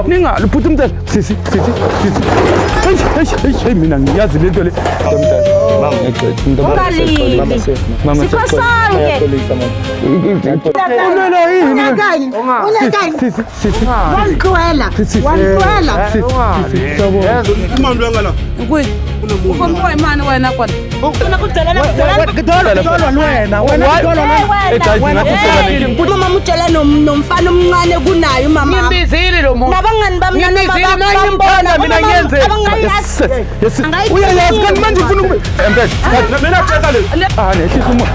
ninga liphutha umntana sisi hey mina ngiyazi lento le nomfana omncane kunayo mama ngibizile lo muntu nabangani bami ngibona mina ngiyenze uyayazi kanti manje ufuna empethe mina tshela le nehlisa umoya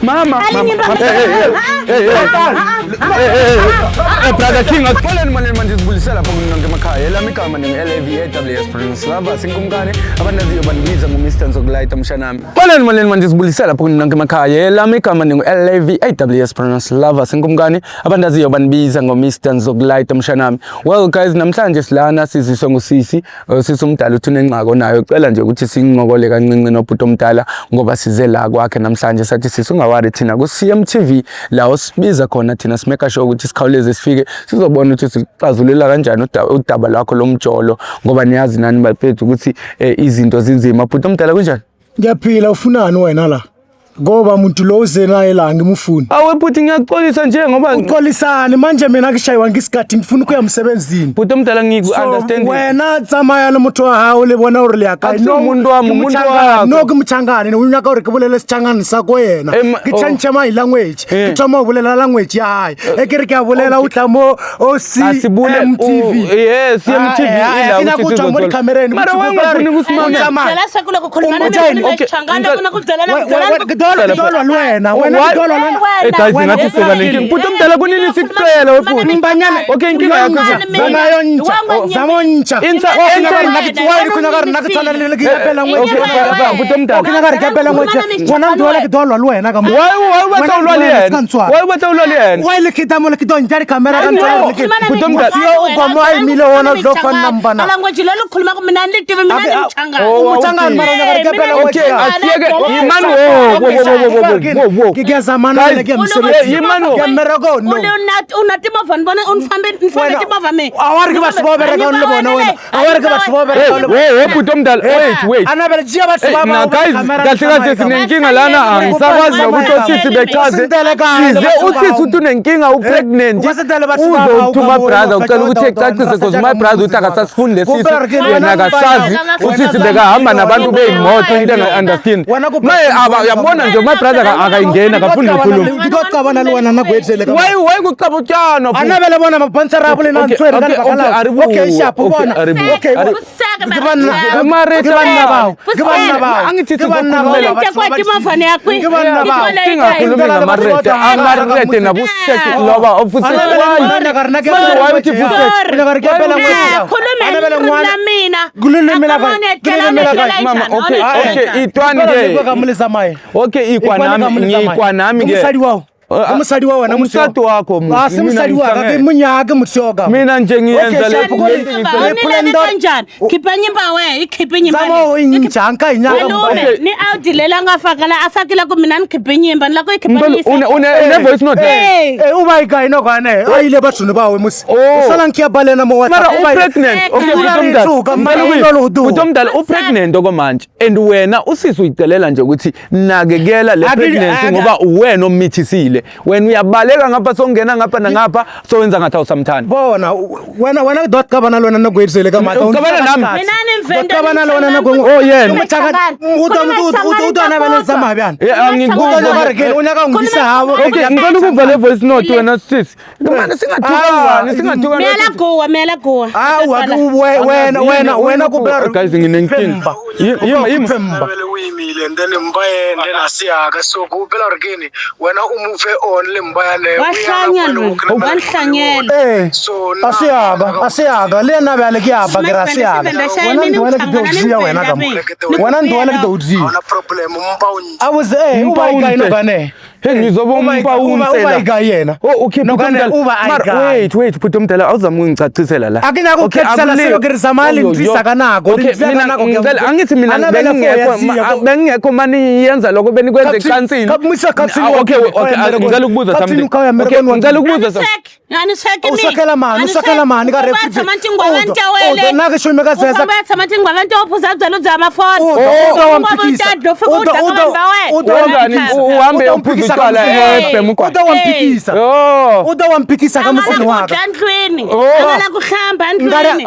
mama brother King akuxoleni manje sibulisela lapha kunonke emakhaya elami igama ngingu-LAV Prince Lava sinkumkani abandaziyo bandibiza ngo-Mr Nzokulayita mshanami xoleni manje sibulisela lapha kunonke emakhaya elami igama ngingu-LAV Prince Lava sinkumkani abandaziyo bandibiza ngo-Mr Nzokulayita mshanami. Well guys, namhlanje silana siziswa ngusisi umdala uthi unengxako nayo ucela nje ukuthi sinqokole kancinci nobhuti omdala ngoba size la kwakhe namhlanje sathi sisi ungawari thina ku CMTV la osibiza khona thina simeka sure ukuthi sikhawuleze sifike sizobona ukuthi sixazulela kanjani udaba lwakho lomjolo ngoba niyazi nani baphethe ukuthi izinto zinzima. Bhuti omdala kunjani? Ngiyaphila, ufunani wena la? Ngoba umuntu lo uzenaye la ngimufuni. Awe bhuti ngiyaxolisa nje ngoba uxolisani manje mina ngishaywa ngisikhathi ngifuna ukuya emsebenzini. Bhuti omdala ngiku-understand. Wena tsamaya le motho wa hao le bona uri le ya kae. No umuntu wakho. No kumchangane ne unyaka uri kubolela sichangane sakho yena. Ngitshantsha my language. Ngithoma ubolela language ya hayi. Ekere ke abolela utlamo CMTV. Yes, CMTV ila ukuthi sizothola kamereni. Mara wena ufuna ukusimama. Ngicela sekule kukhuluma nesichangane kuna kudelela Dolwa lwena guys ngathi soka lenkingi bhuti omdala kunini sikucela webhuti mbanyana okay inkinga yakho zamontsha bhuti omdala lwena kam wayilikhita mo likhito njari camera bhuti omdala ukwamayimile wona lokho nambana language lelo khuluma kumina nditivi mina umchangana mara ngakapela okay asiyeke imani ngigeza mana leke msebenzi ngemereko no unatima van bona unfambe tima me awari ke basibobere ka le bona wena awari ke basibobere we bhuti omdala wait anabele jiya basibaba guys kahle sinenkinga lana angisakwazi ukuthi osisi bechaze size usisi uthi unenkinga upregnant uzothuma brother ucela ukuthi ecacise because my brother uthi akasasifundi lesisi yena akasazi usisi bekahamba nabantu beyimoto into enga-understand maye yabona nje my brother akayingena kafundi ukukhuluma ngicabana lwana nagwetsele ka way kucabutshana anabele bona mapantsarabo le nantswere ka bakala okay shapo bona okay ngibana angithi ngibana singakhulumi ngamarete amarete nabuseki loba ofuse mama okay itwani ke okay ikwanami ke umusadi wawe na umsadi wakho umusadi wakho ke munyaka mutsoka mina nje ngiyenza le kanjani khipha nyimba we ikhipha nyimba zamo injanka inyaka ni awudilela ngafakala afakile ku mina ngikhipha nyimba lakho ikhipha une voice note uba igayi nokwane ayile bathuni bawe musi usala ngiyabalena mo mara pregnant okay utomdala upregnant okomanje and wena usisi uyicelela nje ukuthi nakekela le pregnancy ngoba uwena ommithisile wena uyabaleka ngapha songena ngapha nangapha so wenza ngathi awusamthanda bona wena dot kabana lona nagwetsele ka mata kabana nami mina nimvenda kabana lona nagwe yena utana bana zamabyana angikuzo barekeni unyaka ngisa hawo okay ngicela ukuva le voice note wena sisi manje singathuka mela gowa wena kubera guys nginenkinga yima vele uyimile and then mbayende nasiyaka so kuphela rekeni wena umuve on le mbayane so asiyaga lena bale kuyaba grasiyaga wena ndowuziya wena kam wena ndowela kudowuziya ona problem umbawu awuze uba ikayino bane Hey ngizoba umpa uba yena. Okay, wait, Bhuti Omdala awuzama ungicacisela la. Akinako ukhethisela selokirisa mali ngifisa kanako. Angithi mina bengingekho mani yenza lokho benikwenza ecansini. Okay, ngicela ukubuza something. Okay, ngicela ukubuza Usakela mani ka refugee. Nake show me kasesa. Ubatha mathi ngwabantu ophuza uzela uzama phone. Uhambe uphuza utshwala ebhemukwa. Uda wamphikisa kamfuni wakhe. Endlwini. Ngala kuhlamba endlwini.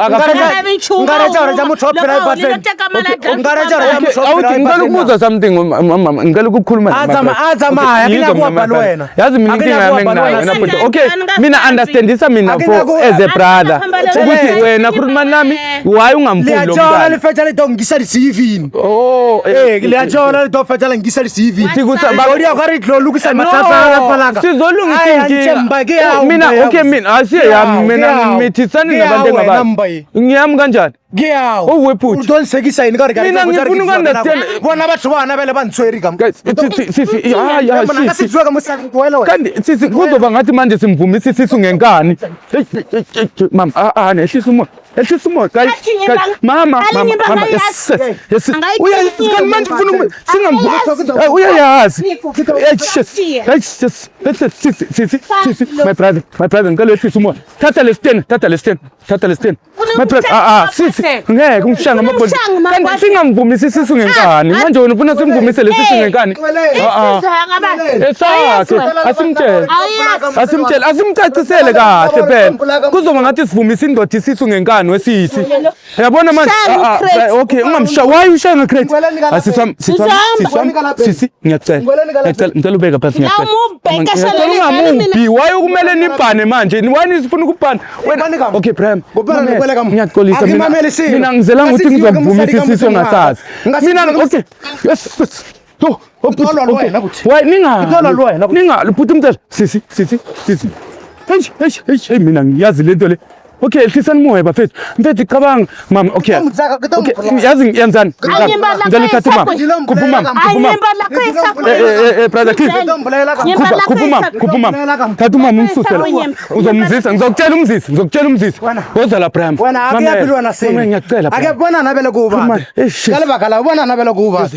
Ngicela ukubuza something mama, ngicela ukukhuluma azama yakuyabha wena. Yazi mina inkinga yami nginayo Bhuti. Okay, mina understandisa mina for as a brother. Ukuthi wena khuluma nami why ungamfuni lo mntana. Liyathola lifetha leto ngisa CV. Liyathola leto fetha ngisa CV. Bawuya kwari dlolu kusemathatha lapha. Sizolungisa inkinga. Mina asiye yami mina ngimthisani nabantu engabazi. Ngiyami kanjani? Ngiyawo. Owephuthi. Udonsekisa yini kari mina ngifuna ukunderstand. Bona bathu bana bele bantsweri kam. Sisi kuzoba ngathi manje simvumisa isisu ngenkani. Mama nehlisa umoya. Ehlisa umoya guys. Mama uyayizikani manje ufuna singamvumisa. Uyayazi. Sisi my brother ngicela ehlisa umoya. Thatha lesiteni. My brother sisi ngeke umshanga amabhodlela. Kanti singamvumisa isisu ngenkani. Manje wena ufuna simvumise lesisu ngenkani. Asimtshele asimcacisele kahle phela. Kuzoba ngathi sivumisa indoda isisu ngenkani wesisi. Yabona manje okay ungamshaya why ushaya ngecrate? Sisi ngiyacela ubeka phansi ngiyacela. Ungamuphi why ukumele nibhane manje? Wani sifuna ukubhana? Okay Prime. Ngiyaxolisa mina ngizela ukuthi ngizomvumisa isisu ngasazi. Mina okay. Yes. Why ninga Bhuti Omdala sisi. Hey mina ngiyazi lento le. Okay, ehlisani moya bafethu. Mfethu cabanga mama, okay. Yazi yenzani? Ngicela uthathe mama. Khupha mama. Brother King. Khupha mama. Thatha mama umsusela. Uzomzisa, ngizokutshela umzisi. Woza la Prime. Wena akuyaphi na sini? Ngiyacela. Akebona nabele kuba. Kale bakala ubona nabele kuba.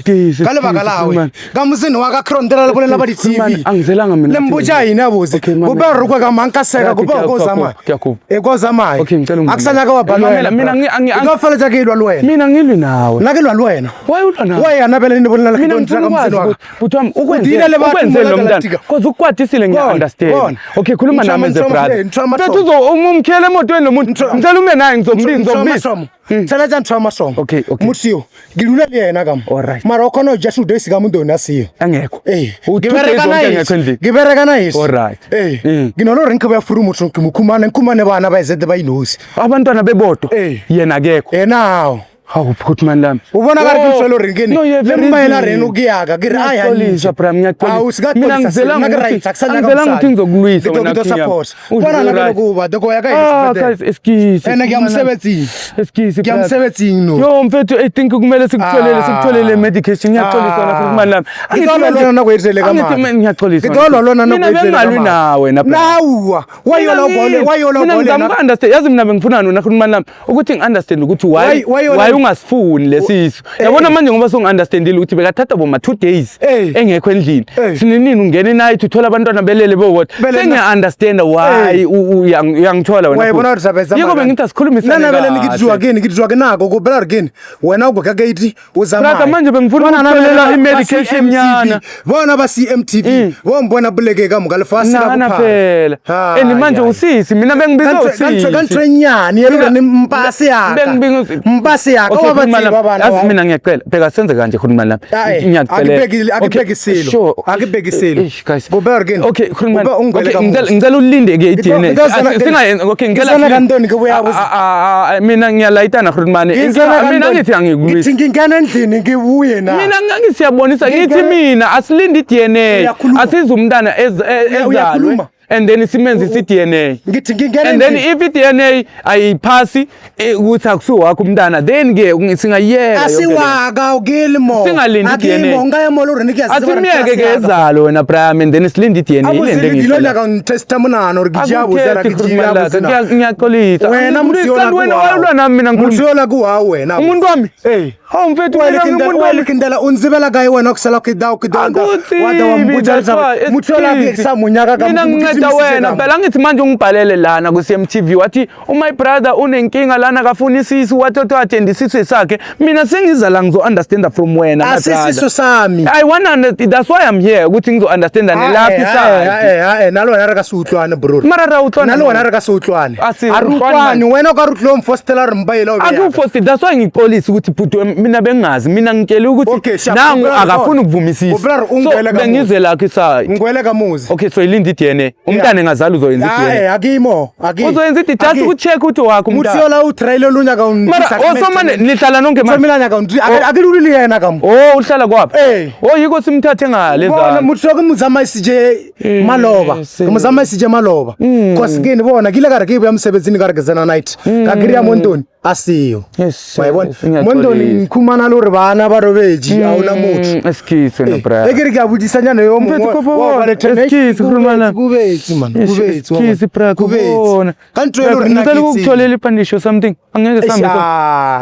Kale bakala we. Kamuzini waka Krondela labolela ba di TV. Angizelanga mina. Lembuja yini yabuze. Kube rukwa kamankaseka kube kozama. Ekozama. Okay, ngicela ungizwe. Akusanya ka wabhalwa. Mina ngofela jakilwa lwena. Mina ngilwi nawe. Nakilwa lwena. Why ulwa nawe? Why anabele ni bonela mina kamzini wakhe. Bhuti wami ukwenzele lo mntana. Cause ukwatisile ngiya understand. Okay, khuluma nami as a brother. Bethu umkhele emotweni lo muntu. Ngicela ume naye ngizombisa. Tsala tsa ntshwa masomo. Okay. Mutsiyo. Ngilule yena kam. Mara okhona just udesi ka muntu onasiyo. Angekho. Gibereka nice. Alright. Nginolo rinke ba furu muthu ngimukhumane bana bayizede bayinosi. Abantwana bebodo. Yena akekho. Nawo. Hawu Bhuti mani lami. Ubona kari kumhlelo ringeni. Lembayela rena ukuyaka. Ngiyaqolisa Prime ngiyaqolisa. Mina ngizela ukuthi ngizokulwisa wena King. Ubona nalo kuba doko yaka guys excuse. Ngiyamsebenzini no. Yo mfethu I think kumele sikutholele medication ngiyaqolisa wena Bhuti mani lami. Ngithola lona nakwenzele kamama. Ngiyaqolisa. Ngithola lona nakwenzele. Mina bengalwi nawe na. Nawa. Wayola bole. Mina ngiyamunderstand. Yazi mina bengifuna wena Bhuti mani lami ukuthi ngiunderstand ukuthi why ungasifuni lesisu. Yabona manje ngoba songiunderstandile ukuthi bekathatha boma 2 days engekho endlini. Sinini ungena night uthola abantwana belele bowodwa. Sengiya-understand why uyangithola wena. Wayibona usabeza. Yiko bengithi asikhulumisane. Nana ngikujwa kenako kubela kini. Wena ugaka gate uzama. Brother manje bengifuna ukutholela imedication nyana. Bona ba CMTV. Wombona buleke kamukalifasi la kuphela. Phela. Manje usisi mina bengibiza usisi. Kantrenyani yena nimpasi yaka. Mpasi yaka. Yazi mina ngiyacela bheka senze kanje khulumani lami ngiyacela akibhekisile Bobergen okay khulumani ngicela ulinde ke iDNA singayenza okay ngicela kantoni ke buyabuza mina ngiyalayitana khulumani mina ngithi angikulwisi ngingena endlini ngibuye na mina ngisiyabonisa ngithi mina asilinde iDNA asiza umntana ezalwe and then simenze DNA ngithi ngingena and then if iDNA ayiphasi ukuthi akusiwakho umntana then ke singayeka asiwaka ukilimo singalindi akimo ngayemo lo renikia asimiyeke ke ezalo wena Brian and then silindi DNA ilende ngilona ka testimony or gijabo zara gijabo ngiyaxolisa wena wena walwa nami mina nguthola kuwa wena umuntu wami hawu mfethu welekindela unzibela kayi wena kusala kidawo kidonda wada wambuja muthola kusamunyaka ka mina nginceda wena phela ngithi manje ungibhalele lana ku CMTV wathi my brother unenkinga lana kafuna isisi wathi attend isisi sakhe mina sengiza la ngizo understand from wena asisiso sami I wanna that's why I'm here ukuthi ngizo understand nelaphi side nalo wena ka sutlwana bro mara rawutlwana nalo wena ka sutlwana arutlwani wena ka rutlo mfostela mbayela akufosti that's why ngipolisi ukuthi phuthu mina bengazi mina ngikele ukuthi nangu akafuna ukuvumisisa so bengize la kisaya ngwele kamuzi okay so ilindi DNA umntana engazali uzoyenza DNA akimo uzoyenza just ukucheck ukuthi wakho umntana mutsiola utrailer lunyaka mara osomane nihlala nonke manje mina nyaka akilulili yena kam uhlala kwapha yiko simthathe ngale bona mutsoke muzama isije maloba muzama isije maloba kosikini bona kile kare ke yamsebenzini kare gezana night kakiriya montoni asiyo wayibona montoni ngikhumana lo ribana barobeji awuna muthu esikise no bra ekiri kuyabudisanyana yo esikise khulumana kubetsi man kubetsi esikise bra kubona kantrelo rina ngicela ukutholela ipandisho something angeke sambe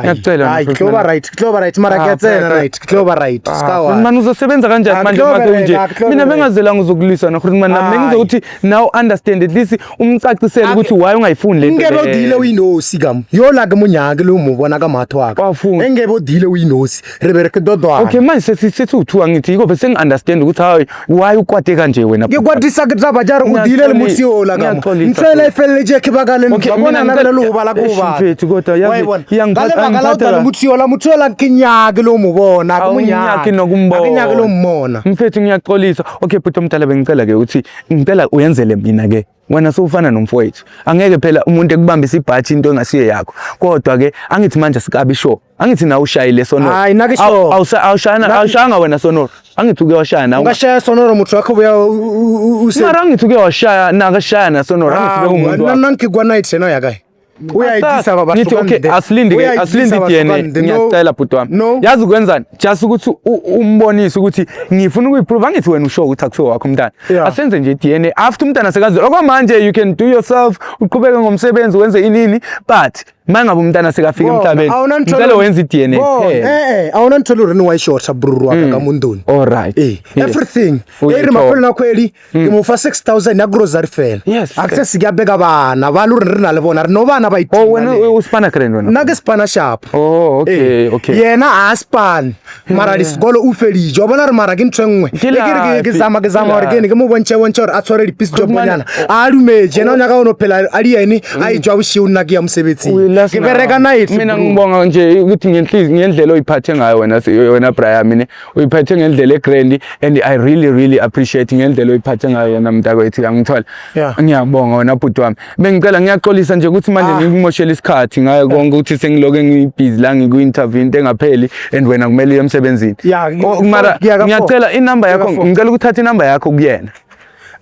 ngiyacela hayi clover right mara kuyatsena right clover right skawa man uzosebenza kanjani manje manje nje mina bengazela ngizokulisa na khulumana nami ngizokuthi now understand at least umcacisele ukuthi why ungayifuni lento ngeke udile uyinosi kam yo la ke munyaka lo mubona ka matho akho engeke udile uyinosi rebereke dodwa okay manje sithi uthu ngithi yiko bese ngiunderstand ukuthi hayi why ukwate kanje wena ngikwatisa kutaba jara udile lemusiola kam ntsela ifele je khibakale ngibona nabela lo bala kuba mfethu kodwa yangiphatha mutsiola kinyaka lo mubona kumunyaka nokumbona lo mmona mfethu ngiyaxolisa okay but umntala bengicela ke ukuthi ngicela uyenzele mina ke wena sowufana nomfowethu angeke phela umuntu ekubambisa ibhathi into engasiye yakho kodwa ke angithi manje sikabi sure angithi na ushayile sonoro hayi nake sure awushanga wena sonoro angithi uke washaya na ungashaya sonoro muthu wakho buya mara angithi uke washaya nakashaya na sonoro angithi umuntu nankigwa night sena yakai uyayitisa baba ngithi okay asilindi DNA ngiyacela bhuti wami yazi ukwenzani just ukuthi umbonise ukuthi ngifuna ukuyiprove angithi wena usho ukuthi akusiwo wakho umntana asenze nje DNA after umntana sekazi okwamanje you can do yourself uqhubeke ngomsebenzi wenze inini but mangabe umntana sekafika emhlabeni ngicela wenze iDNA awuna ntolo reni wayishota bruru waka kamunduni all right everything eri maphelo nakhweli ngimufa 6000 ya grocery fell access kuyabeka bana baluri rina le bona no bana bayithi wena uspana krend wena nake spana sharp okay yena aspan mara isikolo ufelije wabona mara kinthengwe ekiri kizama orgeni kemubonche bonche athore piece job banyana alumeje na nyaka ono phela ali yini ayijwa bushi unaki ya msebenzi ngibereka night mina ngibonga nje ukuthi ngendlela oyiphathe ngayo wena Brian mina uyiphathe ngendlela egrand and I really appreciate ngendlela oyiphathe ngayo yena mntakwethu angithola ngiyabonga wena bhuti wami bengicela ngiyaxolisa nje ukuthi manje ngikumoshela isikhathi ngayo konke ukuthi sengiloke ngibusy la ngiku-interview into engapheli and wena kumele uye emsebenzini mara ngiyacela inamba yakho ngicela ukuthatha inamba yakho kuyena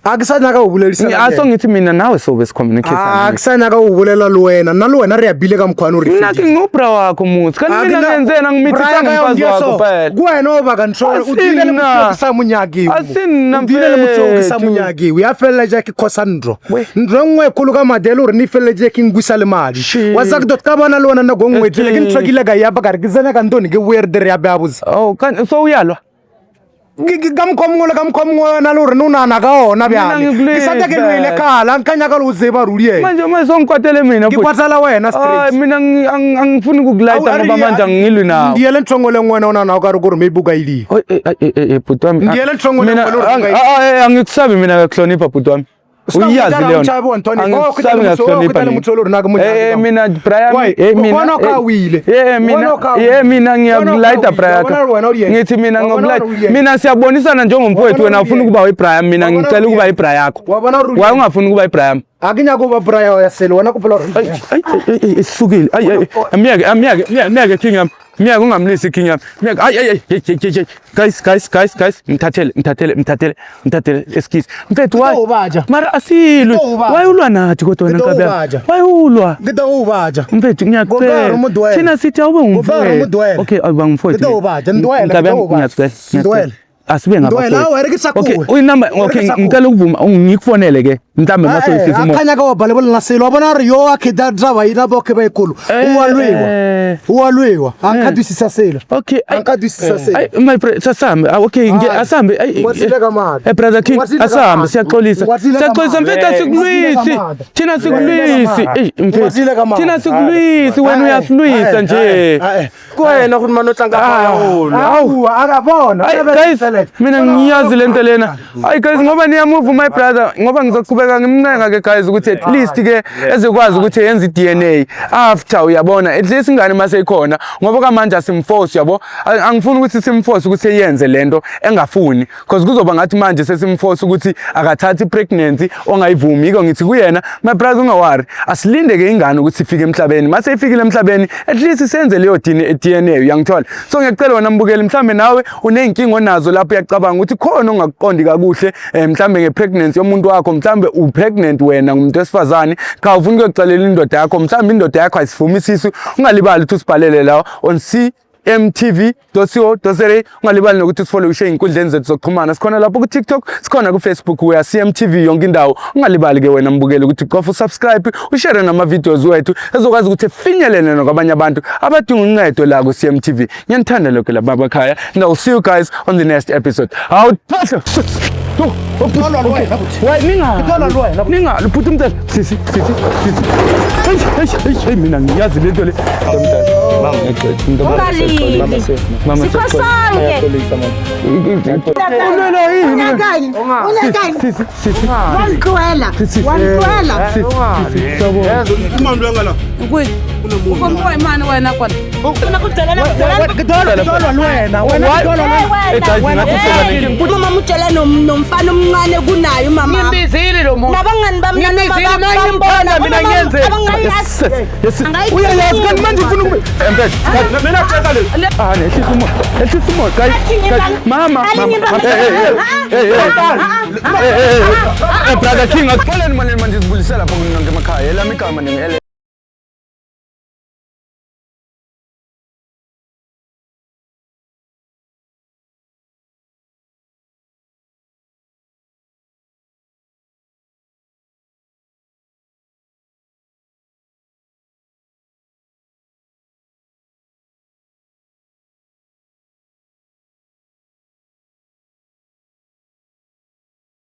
akusanaka ubulelisa aso ngithi mina nawe sobe sicommunicate akusanaka ubulela lo wena nalo wena riyabile kamkhwana uri nathi ngubra wakho muthi kanti mina ngenzena ngimithisa ngumfazi wakho phela kuwena oba control udile lemutsoki samunyaki asina udile lemutsoki samunyaki uyafela jaki khosandro ndro ngwe khulu ka madelo uri ni fele jaki ngwisa le mali wasakudot ka bona lo wena na gongwetile ke ntlokile ga ya bakari ke zena ka ntoni ke weird re ya babuza so uyalwa kamkhomngolo nalo re nona ka ona byale isathe ke lwele khala nkanya ka lo zeba ruli manje songikwatele mina ngikwatala wena straight mina angifuni ukukulayita ngoba manje ngilwi nawe ngiyele nthongole ngwena ona nawo ka ro meyibuka ili bhuti wami ngiyele nthongole angikusabi mina ukuhlonipha bhuti wami uyazi leyo angikusabi ngakuhlonipha mina Brian mina ngiyakulayita Brian ngithi mina ngokulayita mina siyabonisana njengomfowethu wena ufuna ukuba uBrian mina ngicela ukuba uBrian yakho why ungafuni ukuba uBrian akinya kuba Brian yaselo wena kuphela isukile amiyake king yami Miyaka ungamlisi king yami. Miyaka ay guys. Ngithathele excuse. Mfethu why? Mara asilwe. Why ulwa nathi kodwa wena nkabi yami? Why ulwa? Ngida ubaja. Mfethu ngiyacela. Thina sithi awube umfethu. Okay, awubangifowethu. Ngida ubaja, ndwele. Nkabi yami ngiyacela. Ndwele. Asibe Ndwele ngapha. wena kisakula. Okay, uyinamba okay ngicela ukuvuma ngikufonele ke. Mhlambe masoyifisa umoya. Akhanya ka wabhale bolingaselo wabona ri yo akhe da driver yina bokhe bayikulu. Uwalwewa. Angikadwisisa selo. Okay, angikadwisisa selo. Ay my friend sasambe. Okay, asambe. Wathile kamali. Brother King, asambe siyaxolisa. Siyaxolisa mfethu asikulwisi. Thina sikulwisi. Mfethu. Thina sikulwisi wena uyasilwisa nje. Kwena ukuthi manje ohlanga phaya. Hawu akabona. Guys, mina ngiyazi lento lena. Ay guys ngoba niyamove my brother ngoba ngizoqhubeka ngimnenga ke guys ukuthi at least ke ezekwazi ukuthi yenze iDNA after uyabona at least ingane mase ikhona ngoba kamanje asimforce yabo angifuni ukuthi simforce ukuthi eyenze lento engafuni because kuzoba ngathi manje sesimforce ukuthi akathathi ipregnancy ongayivumi iko ngithi kuyena my brother ungawari asilinde ke ingane ukuthi ifike emhlabeni mase ifikile emhlabeni at least senze leyo DNA uyangithola so ngiyacela wena mbukeli mhlambe nawe unenkingo onazo lapho uyacabanga ukuthi khona ongakuqondi kakuhle mhlambe ngepregnancy yomuntu wakho mhlambe upregnant wena ngumuntu wesifazane cha ufuna ukuyoxelela indoda yakho mhlambe indoda yakho ayisivumi isisu ungalibali ukuthi usibhalele lawo on cmtv.co.za ungalibali nokuthi usifollow ushe inkundleni zethu zokuxhumana sikhona lapho ku TikTok sikhona ku Facebook uya CMTV yonke indawo ungalibali ke wena mbukeli ukuthi qofa usubscribe ushare nama videos wethu ezokwazi ukuthi finyelele nokwabanye abantu abadinga uncedo la ku CMTV ngiyanithanda lokho la baba khaya and I'll see you guys on the next episode awuthasha ninga luphuta umthetho sisi mina ngiyazi lento le mama nomfana omncane kunayo mama. Ngimbizile lo muntu. Nabangani bami ngimbona mina ngenze. Abangayazi. Uyayazi kanti manje ufuna mina cheka le. Ehlisa umoya guys. Mama. Brother King akuxoleni manje sibulisela lapha kunonke emakhaya. Elami igama